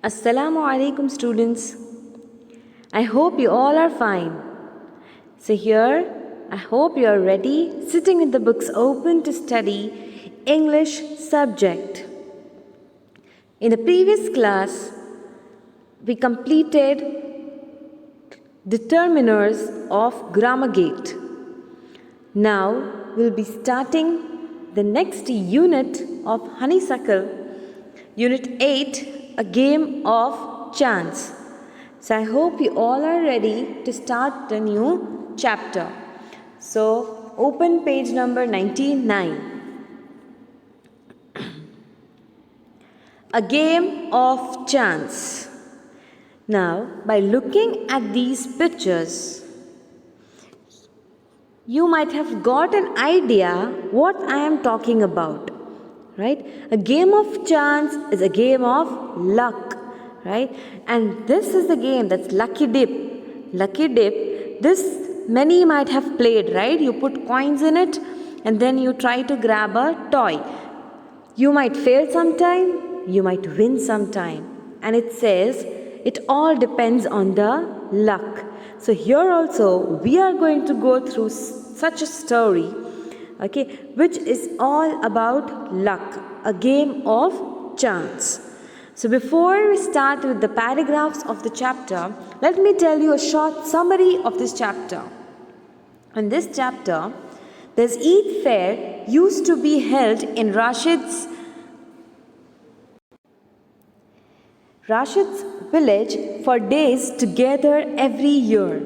Assalamu alaikum students. I hope you all are fine. So here, I hope you are ready, sitting with the books open to study English subject. In the previous class, we completed determiners of grammar gate. Now, we'll be starting the next unit of Honeysuckle, Unit 8, a game of chance. So I hope you all are ready to start the new chapter. So open page number 99. A game of chance. Now, by looking at these pictures, you might have got an idea what I am talking about. Right? A game of chance is a game of luck, right? And this is the game that's Lucky Dip. Lucky Dip, this many might have played, right? You put coins in it and then you try to grab a toy. You might fail sometime, you might win sometime. And it says it all depends on the luck. So here also we are going to go through such a story, okay, which is all about luck, a game of chance. So before we start with the paragraphs of the chapter, let me tell you a short summary of this chapter. In this chapter, this Eid fair used to be held in Rashid's village for days together every year.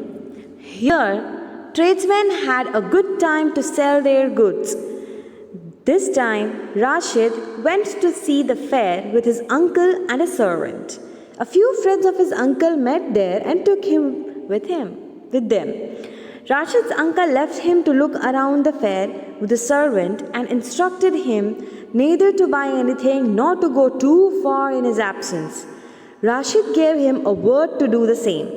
Here, tradesmen had a good time to sell their goods. This time, Rashid went to see the fair with his uncle and a servant. A few friends of his uncle met there and took him with them. Rashid's uncle left him to look around the fair with the servant and instructed him neither to buy anything nor to go too far in his absence. Rashid gave him a word to do the same.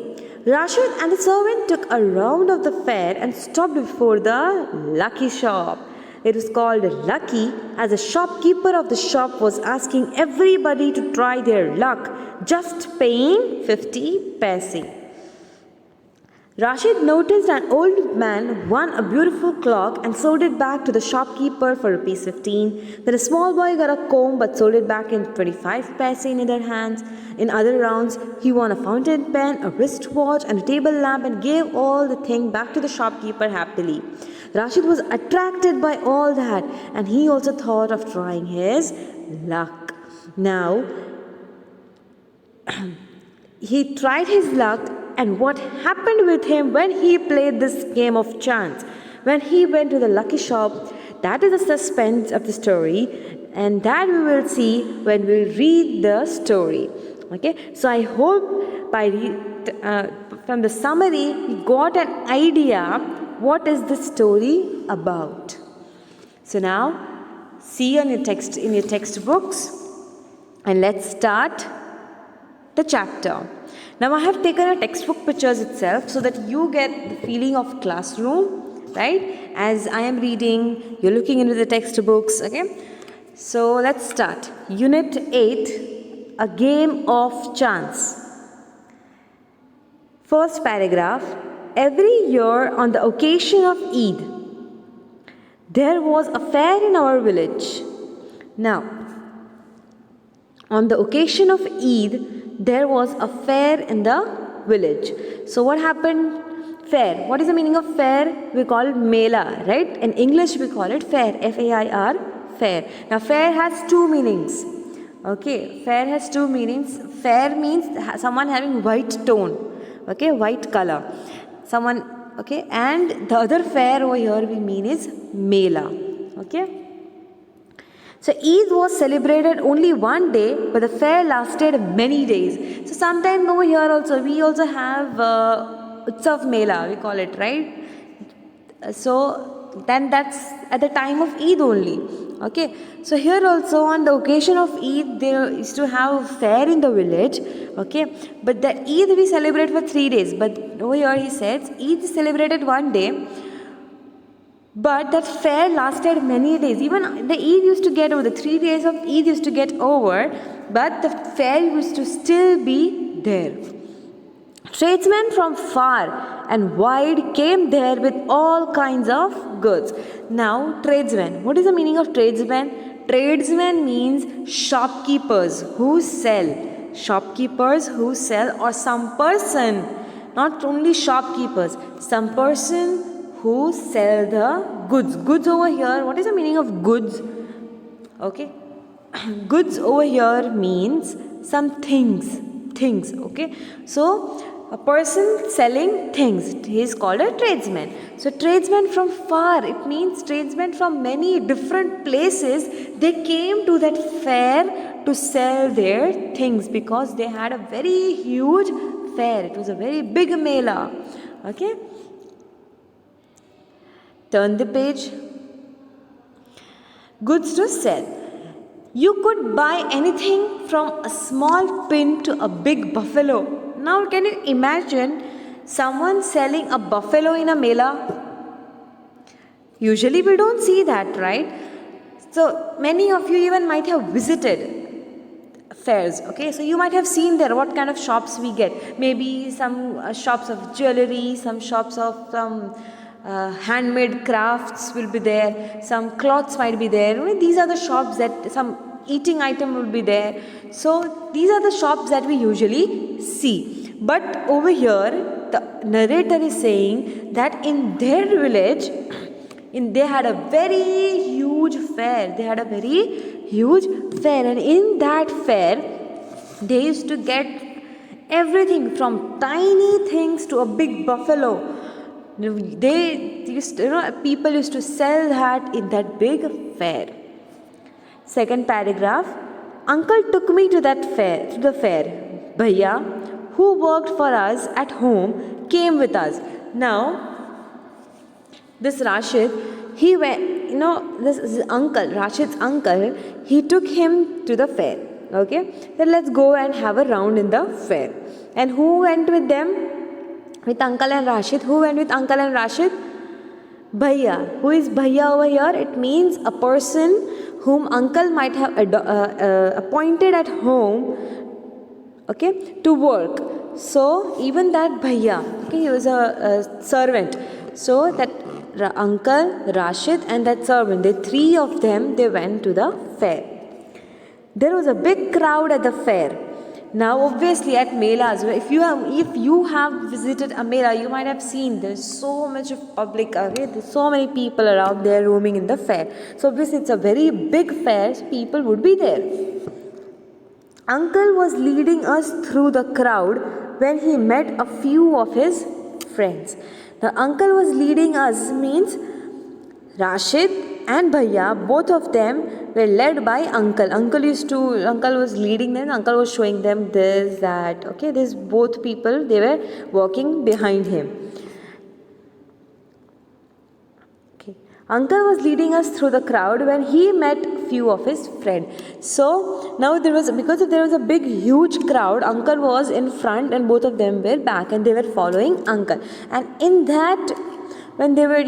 Rashid and the servant took a round of the fair and stopped before the Lucky shop. It was called Lucky as the shopkeeper of the shop was asking everybody to try their luck, just paying 50 paise. Rashid noticed an old man won a beautiful clock and sold it back to the shopkeeper for Rs 15. Then a small boy got a comb but sold it back in 25 paise in their hands. In other rounds, he won a fountain pen, a wristwatch, and a table lamp and gave all the thing back to the shopkeeper happily. Rashid was attracted by all that and he also thought of trying his luck. Now, he tried his luck, and what happened with him when he played this game of chance? When he went to the Lucky shop, that is the suspense of the story, and that we will see when we read the story. Okay, so I hope from the summary you got an idea what is the story about. So now see in your textbooks, and let's start the chapter. Now I have taken a textbook pictures itself so that you get the feeling of classroom, right? As I am reading, you're looking into the textbooks, okay? So let's start. Unit 8, a game of chance. First paragraph. Every year on the occasion of Eid, there was a fair in our village. Now, on the occasion of Eid, there was a fair in the village. So what happened? Fair. What is the meaning of fair? We call it mela, right? In English we call it fair. F-A-I-R, fair. Now fair has two meanings. Okay, fair has two meanings. Fair means someone having white tone. Okay, white color. Someone, okay, and the other fair over here we mean is mela. Okay. So Eid was celebrated only one day, but the fair lasted many days. So sometime over here also, we also have Utsav Mela, we call it, right? So then that's at the time of Eid only. Okay. So here also on the occasion of Eid, there is to have a fair in the village. Okay. But the Eid we celebrate for 3 days. But over here he says Eid is celebrated one day. But that fair lasted many days. Even the Eid used to get over, the 3 days of Eid used to get over, but the fair used to still be there. Tradesmen from far and wide came there with all kinds of goods. Now, tradesmen. What is the meaning of tradesmen? Tradesmen means shopkeepers who sell. Shopkeepers who sell, or some person, not only shopkeepers, some person who sell the goods. Goods over here, what is the meaning of goods? Okay. Goods over here means some things. Things, okay. So, a person selling things, he is called a tradesman. So, tradesmen from far, it means tradesmen from many different places, they came to that fair to sell their things because they had a very huge fair. It was a very big mela. Okay. Turn the page. Goods to sell. You could buy anything from a small pin to a big buffalo. Now, can you imagine someone selling a buffalo in a mela? Usually, we don't see that, right? So, many of you even might have visited fairs. Okay, so you might have seen there what kind of shops we get. Maybe some shops of jewelry, some shops of some handmade crafts will be there, some cloths might be there. These are the shops that some eating item will be there. So these are the shops that we usually see. But over here, the narrator is saying that in their village, they had a very huge fair. They had a very huge fair, and in that fair, they used to get everything from tiny things to a big buffalo. They used to, people used to sell that in that big fair. Second paragraph. Uncle took me to the fair. Bhaiya, who worked for us at home, came with us. Now, this Rashid, he went, this is uncle, Rashid's uncle, he took him to the fair. Okay, then let's go and have a round in the fair. And who went with them? With Uncle and Rashid. Who went with Uncle and Rashid? Bhaiya. Who is Bhaiya over here? It means a person whom Uncle might have appointed at home, okay, to work. So, even that Bhaiya, okay, he was a servant. So, that Uncle, Rashid and that servant, the three of them, they went to the fair. There was a big crowd at the fair. Now, obviously, at melas, if you have visited a mela, you might have seen there's so much of public. Okay, there's so many people around there roaming in the fair. So obviously, it's a very big fair. So people would be there. Uncle was leading us through the crowd when he met a few of his friends. Now, Uncle was leading us means Rashid and Bhaiya, both of them were led by Uncle. Uncle was leading them. Uncle was showing them this, that. Okay, this both people, they were walking behind him. Okay, Uncle was leading us through the crowd when he met few of his friends. So now because there was a big, huge crowd, Uncle was in front and both of them were back, and they were following Uncle. And in that, when they were,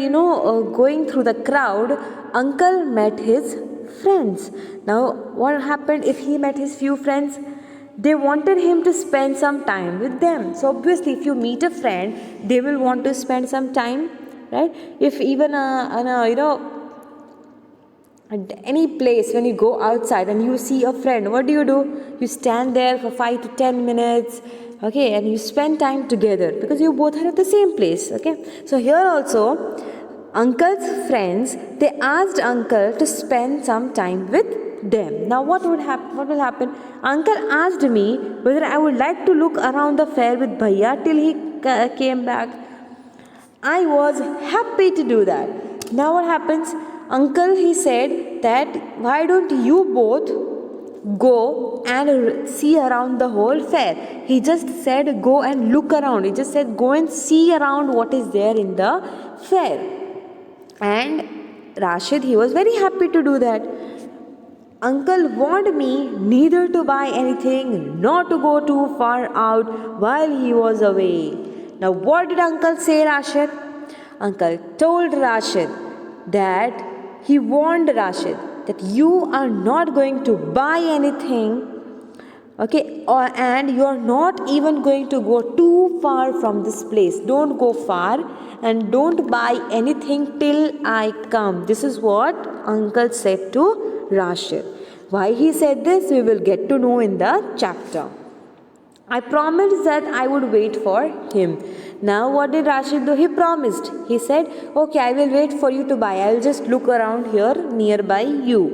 going through the crowd, Uncle met his friends. Now, what happened if he met his few friends? They wanted him to spend some time with them. So, obviously, if you meet a friend, they will want to spend some time, right? If even at any place, when you go outside and you see a friend, what do? You stand there for 5 to 10 minutes. Okay, and you spend time together because you both are at the same place. Okay, so here also, Uncle's friends, they asked Uncle to spend some time with them. Now, what will happen? Uncle asked me whether I would like to look around the fair with Bhaiya till he came back. I was happy to do that. Now, what happens? Uncle, he said that why don't you both go and see around the whole fair. He just said go and look around. He just said go and see around what is there in the fair. And Rashid, he was very happy to do that. Uncle warned me neither to buy anything nor to go too far out while he was away. Now what did Uncle say, Rashid? Uncle told Rashid that he warned Rashid that you are not going to buy anything, okay, and you are not even going to go too far from this place. Don't go far and don't buy anything till I come. This is what uncle said to Rashid. Why he said this, we will get to know in the chapter. I promised that I would wait for him. Now what did Rashid do? He promised. He said, okay, I will wait for you to buy. I will just look around here nearby you.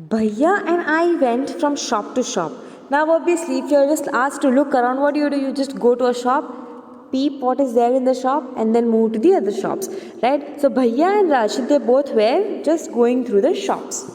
Bhaiya and I went from shop to shop. Now obviously if you are just asked to look around, what do? You just go to a shop, peep what is there in the shop and then move to the other shops, right? So Bhaiya and Rashid, they both were just going through the shops.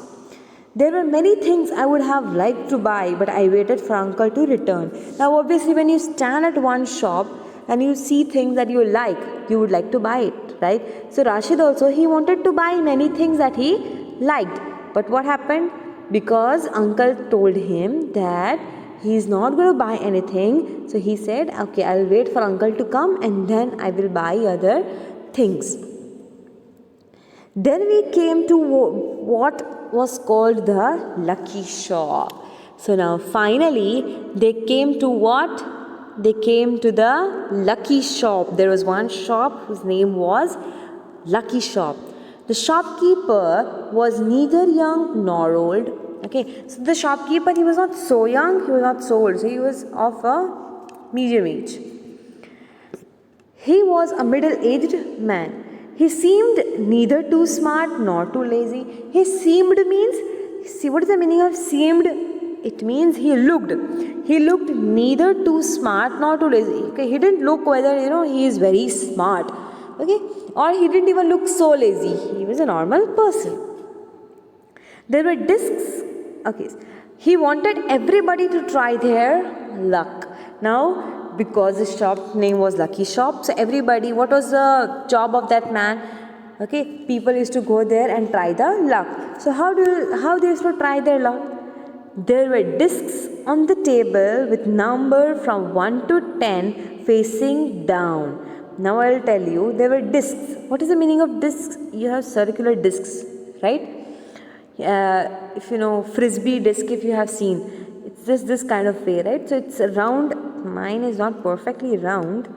There were many things I would have liked to buy, but I waited for uncle to return. Now obviously when you stand at one shop and you see things that you like, you would like to buy it, right? So Rashid also, he wanted to buy many things that he liked. But what happened? Because uncle told him that he is not going to buy anything. So he said, okay, I will wait for uncle to come and then I will buy other things. Then we came to what was called the lucky shop. So now finally they came to what? They came to the lucky shop. There was one shop whose name was Lucky Shop. The shopkeeper was neither young nor old. Okay, so the shopkeeper, he was not so young, he was not so old. So he was of a medium age. He was a middle-aged man. He seemed neither too smart nor too lazy. He seemed means, see what is the meaning of seemed? It means he looked. He looked neither too smart nor too lazy. Okay, he didn't look whether, he is very smart. Okay, or he didn't even look so lazy. He was a normal person. There were discs. Okay, he wanted everybody to try their luck. Now, because the shop name was Lucky Shop, so everybody, what was the job of that man? Okay, people used to go there and try the luck. So how they used to try their luck? There were discs on the table with number from 1 to 10 facing down. Now I will tell you, there were discs. What is the meaning of discs? You have circular discs, right? If you know frisbee disc, if you have seen, it's just this kind of way, right? So it's a round. Mine is not perfectly round.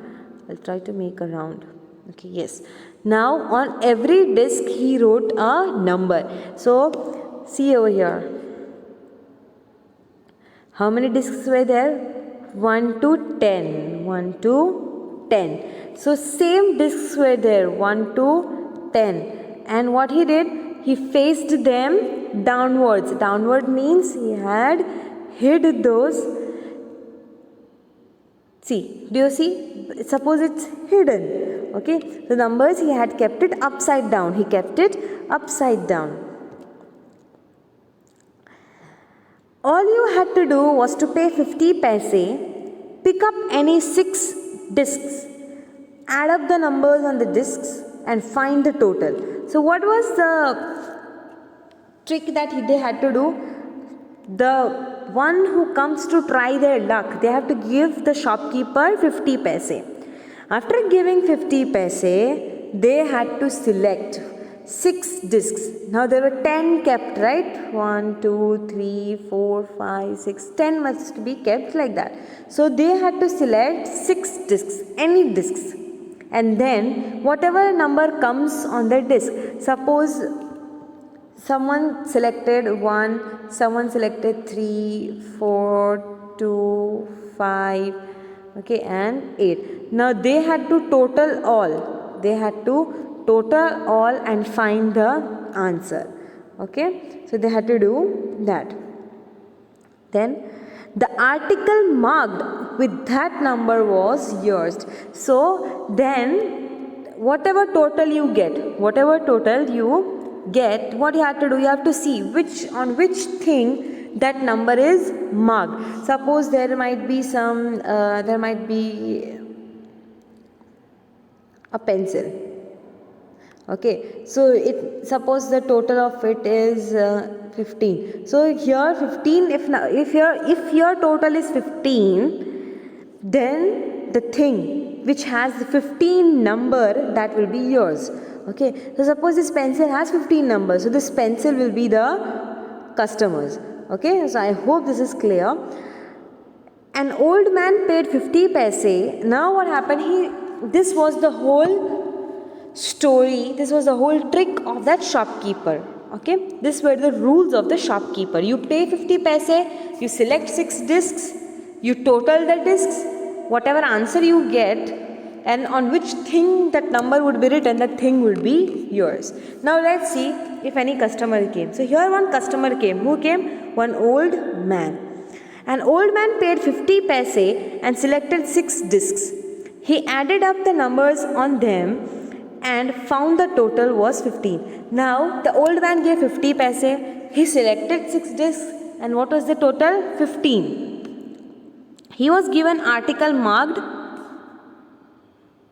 I'll try to make a round. Okay, yes. Now on every disc he wrote a number. So see over here. How many discs were there? 1 to 10. 1 to 10. So same discs were there, 1 to 10. And what he did? He faced them downwards. Downward means he had hid those. See, do you see? Suppose it's hidden. Okay, the numbers he had kept it upside down. He kept it upside down. All you had to do was to pay 50 paise, pick up any 6 discs, add up the numbers on the discs and find the total. So what was the trick that they had to do? The one who comes to try their luck, they have to give the shopkeeper 50 paise. After giving 50 paise, they had to select 6 discs. Now there were 10 kept, right? 1, 2, 3, 4, 5, 6, 10 must be kept like that. So they had to select 6 discs, any discs. And then whatever number comes on the disc, suppose someone selected 1, someone selected 3, 4, 2, 5, okay, and 8. Now they had to total all. They had to total all and find the answer. Okay, so they had to do that. Then the article marked with that number was yours. So then whatever total you get, what you have to do, you have to see on which thing that number is marked. Suppose there might be a pencil. Okay, so suppose the total of it is 15. So here 15, if your total is 15, then the thing which has the 15 number, that will be yours. Okay, so suppose this pencil has 15 numbers, so this pencil will be the customer's. Okay, so I hope this is clear. An old man paid 50 paise. Now what happened? This was the whole story, this was the whole trick of that shopkeeper. Okay, these were the rules of the shopkeeper. You pay 50 paise, you select 6 discs, you total the discs, whatever answer you get, and on which thing that number would be written, that thing would be yours. Now let's see if any customer came. So here one customer came. Who came? One old man. An old man paid 50 paise and selected 6 discs. He added up the numbers on them and found the total was 15. Now the old man gave 50 paise, he selected 6 discs, and what was the total? 15. He was given article marked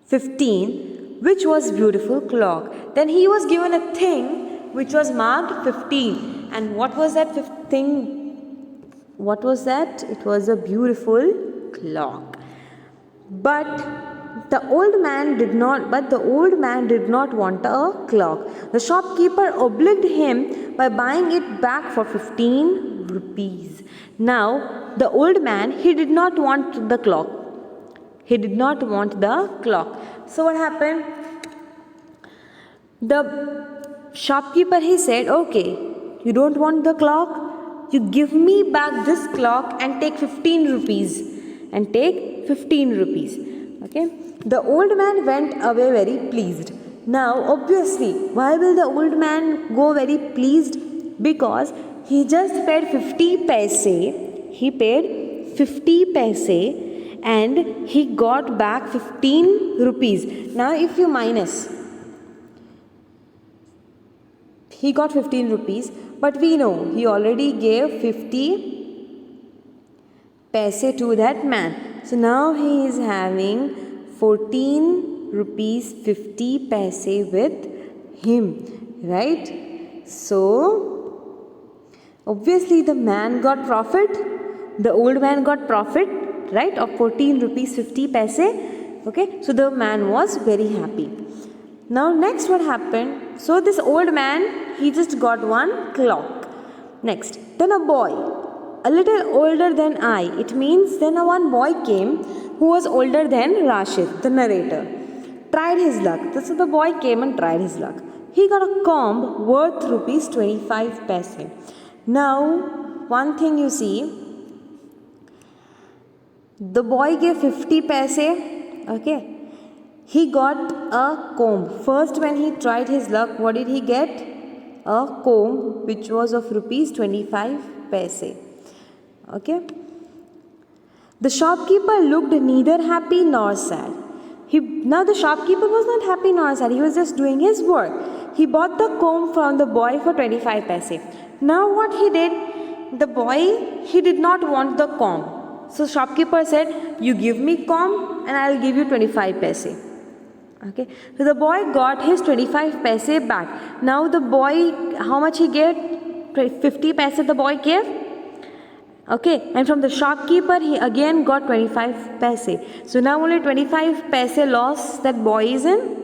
15, which was beautiful clock. Then he was given a thing which was marked 15. And what was that thing? What was that? It was a beautiful clock. But the old man did not want a clock. The shopkeeper obliged him by buying it back for 15 rupees. Now the old man, he did not want the clock. He did not want the clock. So what happened? The shopkeeper, he said, okay, you don't want the clock? You give me back this clock and take 15 rupees. And take 15 rupees. Okay. The old man went away very pleased. Now obviously, why will the old man go very pleased? Because he just paid 50 paise. He paid 50 paise and he got back 15 rupees. Now if you minus, he got 15 rupees, but we know he already gave 50 paise to that man. So now he is having 14 rupees 50 paise with him, right? So obviously the man got profit, the old man got profit, right, of 14 rupees 50 paise. Okay, so the man was very happy. Now next what happened? So this old man, he just got one clock. Next, then a boy, a little older than I. It means then one boy came who was older than Rashid, the narrator. Tried his luck. So the boy came and tried his luck. He got a comb worth rupees 25 paise. Now one thing you see, the boy gave 50 paise. Okay, he got a comb. First when he tried his luck, what did he get? A comb which was of rupees 25 paise. Okay. The shopkeeper looked neither happy nor sad. Now the shopkeeper was not happy nor sad. He was just doing his work. He bought the comb from the boy for 25 paise. Now what he did? The boy, he did not want the comb. So shopkeeper said, you give me comb and I will give you 25 paise. Okay. So the boy got his 25 paise back. Now the boy, how much he gave? 50 paise the boy gave. Okay, and from the shopkeeper he again got 25 paise. So now only 25 paise loss that boy is in.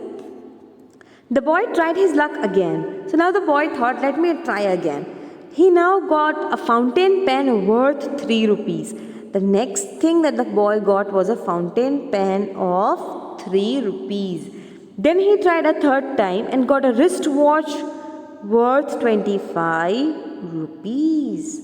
The boy tried his luck again. So now the boy thought, let me try again. He now got a fountain pen worth 3 rupees. The next thing that the boy got was a fountain pen of 3 rupees. Then he tried a third time and got a wristwatch worth 25 rupees.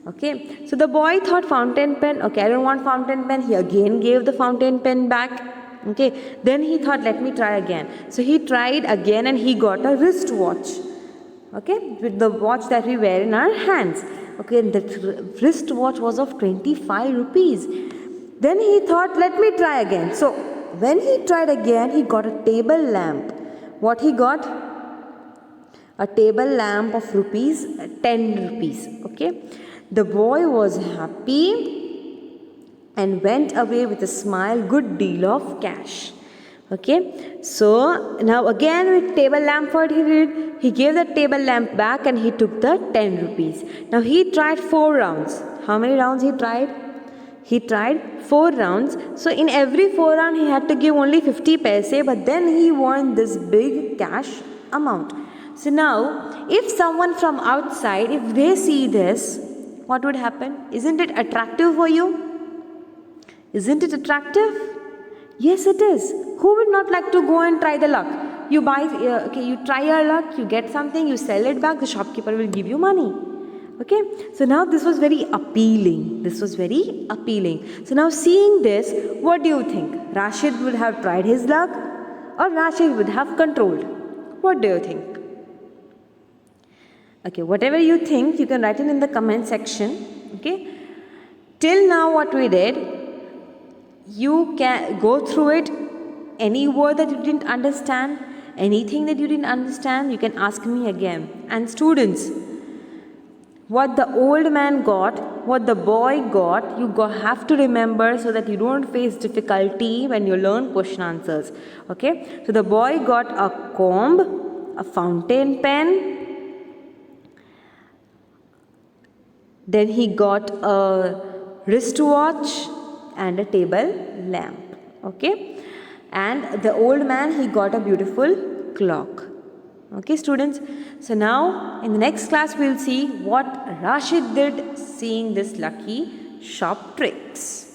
Okay, so the boy thought fountain pen, okay, I don't want fountain pen. He again gave the fountain pen back. Okay, then he thought, let me try again. So he tried again and he got a wristwatch. Okay, with the watch that we wear in our hands. Okay, and the wristwatch was of 25 rupees. Then he thought, let me try again. So when he tried again, he got a table lamp. What he got? A table lamp of 10 rupees. Okay. The boy was happy and went away with a smile, good deal of cash. Okay, so now again with table lamp what he did, he gave the table lamp back and he took the 10 rupees. Now he tried 4 rounds. How many rounds he tried? He tried 4 rounds. So in every 4 round he had to give only 50 paise, but then he won this big cash amount. So now if someone from outside, if they see this, what would happen? Isn't it attractive for you? Isn't it attractive? Yes, it is. Who would not like to go and try the luck? You buy, okay, you try your luck, you get something, you sell it back, the shopkeeper will give you money. Okay, so now this was very appealing. This was very appealing. So now seeing this, what do you think? Rashid would have tried his luck or Rashid would have controlled? What do you think? Okay, whatever you think, you can write it in the comment section. Okay, till now what we did, you can go through it. Any word that you didn't understand, anything that you didn't understand, you can ask me again. And students, what the old man got, what the boy got, you have to remember so that you don't face difficulty when you learn question answers. Okay, so the boy got a comb, a fountain pen, then he got a wristwatch and a table lamp. Okay, and the old man, he got a beautiful clock. Okay, students, so now in the next class we will see what Rashid did seeing this lucky shop tricks.